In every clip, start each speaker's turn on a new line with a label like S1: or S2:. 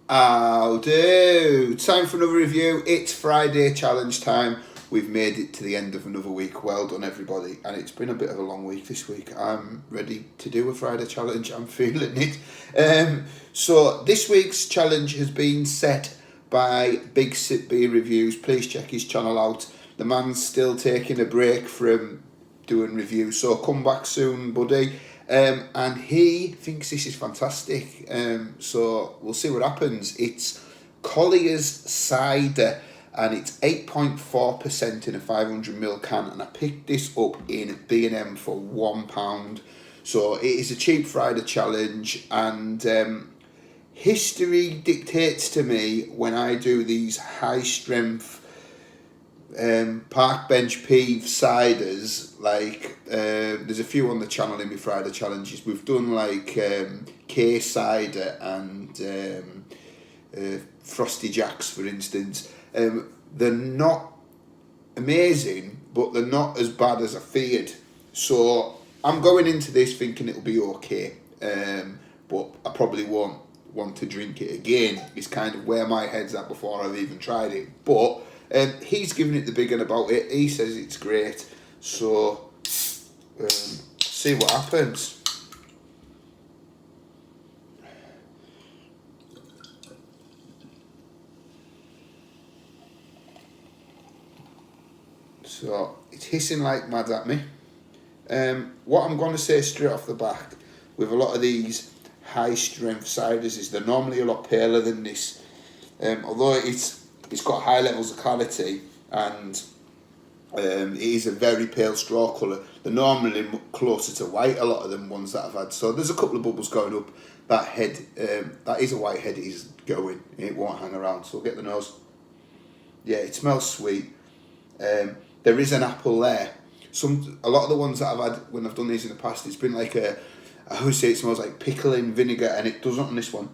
S1: How do? Time for another review. It's Friday challenge time. We've made it to the end of another week. Well done, everybody. And it's been a bit of a long week this week. I'm ready to do a Friday challenge. I'm feeling it. So this week's challenge has been set by Big Sip Beer Reviews. Please check his channel out. The man's still taking a break from doing reviews, so come back soon, buddy. And he thinks this is fantastic. So we'll see what happens. It's Colliers Cider, and it's 8.4% in a 500ml can. And I picked this up in B&M for £1. So it is a cheap Friday challenge, and history dictates to me when I do these high strength park bench peeve ciders, like there's a few on the channel in my Friday challenges. We've done like K cider and Frosty Jacks, for instance. They're not amazing, but they're not as bad as I feared. So I'm going into this thinking it'll be okay, but I probably won't want to drink it again. It's kind of where my head's at before I've even tried it. But he's giving it the big one about it. He says it's great. So see what happens. So it's hissing like mad at me. What I'm going to say straight off the back with a lot of these high strength ciders is they're normally a lot paler than this. Although it's got high levels of clarity and it is a very pale straw colour, they're normally closer to white, a lot of them ones that I've had. So there's a couple of bubbles going up. That head, that is a white head, is going. It won't hang around, so get the nose. Yeah, it smells sweet. There is an apple there. A lot of the ones that I've had when I've done these in the past, it's been like I always say it smells like pickle in vinegar, and it doesn't on this one.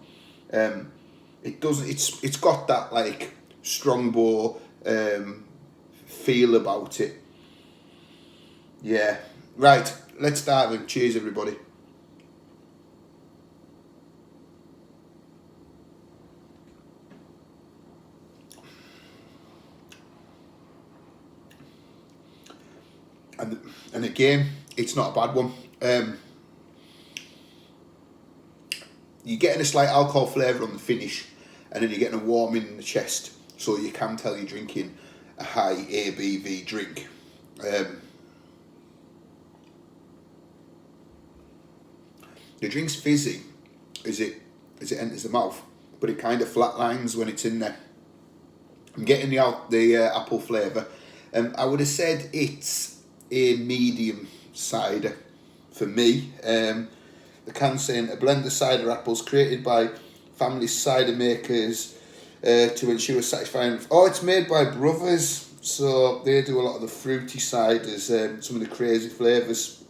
S1: It doesn't. It's got that like Strongbow feel about it. Yeah. Right. Let's start then. Cheers, everybody. And again, it's not a bad one. You're getting a slight alcohol flavour on the finish, and then you're getting a warming in the chest, so you can tell you're drinking a high ABV drink. The drink's fizzy as it enters the mouth, but it kind of flatlines when it's in there. I'm getting the apple flavour. I would have said it's a medium cider for me. The can saying a blend of cider apples created by family cider makers to ensure satisfying. Oh, it's made by brothers, so they do a lot of the fruity ciders, some of the crazy flavours.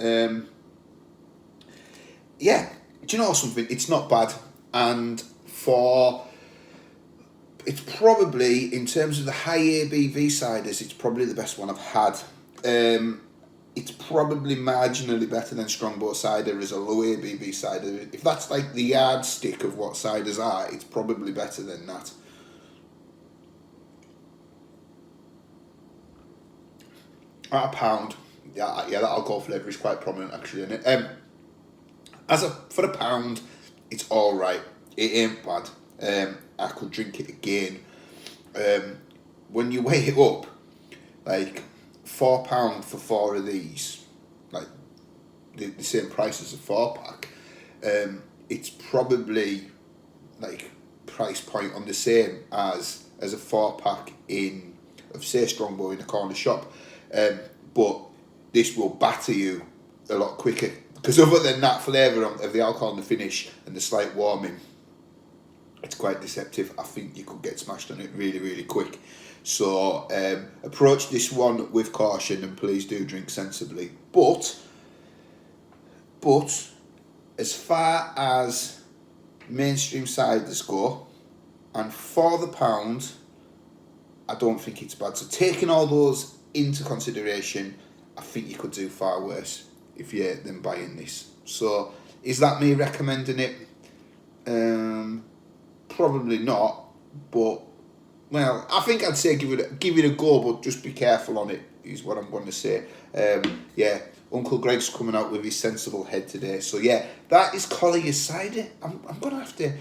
S1: Yeah, do you know something? It's not bad, and it's probably, in terms of the high ABV ciders, it's probably the best one I've had. It's probably marginally better than Strongbow cider as a low ABV cider. If that's like the yardstick of what ciders are, it's probably better than that. At a pound, yeah, that alcohol flavour is quite prominent actually in it. For a pound, it's all right. It ain't bad. I could drink it again. When you weigh it up, like £4 for 4 of these, like the same price as a 4-pack. It's probably like price point on the same as a 4-pack of say Strongbow in a corner shop. But this will batter you a lot quicker, because other than that flavour of the alcohol in the finish and the slight warming, it's quite deceptive. I think you could get smashed on it really, really quick. So approach this one with caution, and please do drink sensibly. But as far as mainstream ciders go, and for the pound, I don't think it's bad. So taking all those into consideration, I think you could do far worse if you're then buying this. So is that me recommending it? Probably not, but well, I think I'd say give it a go, but just be careful on it. Is what I'm going to say. Yeah, Uncle Greg's coming out with his sensible head today. So yeah, that is Colliers Cider. I'm going to have to,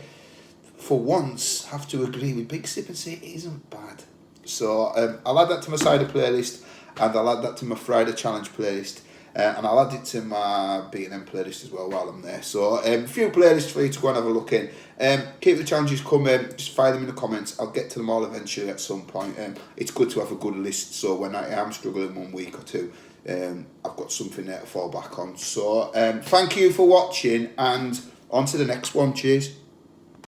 S1: for once, have to agree with Big Sip and say it isn't bad. So I'll add that to my cider playlist, and I'll add that to my Friday challenge playlist. And I'll add it to my B&M playlist as well while I'm there. So a few playlists for you to go and have a look in. Keep the challenges coming. Just fire them in the comments. I'll get to them all eventually at some point. It's good to have a good list, so when I am struggling 1 week or two, I've got something there to fall back on. So thank you for watching, and on to the next one. Cheers.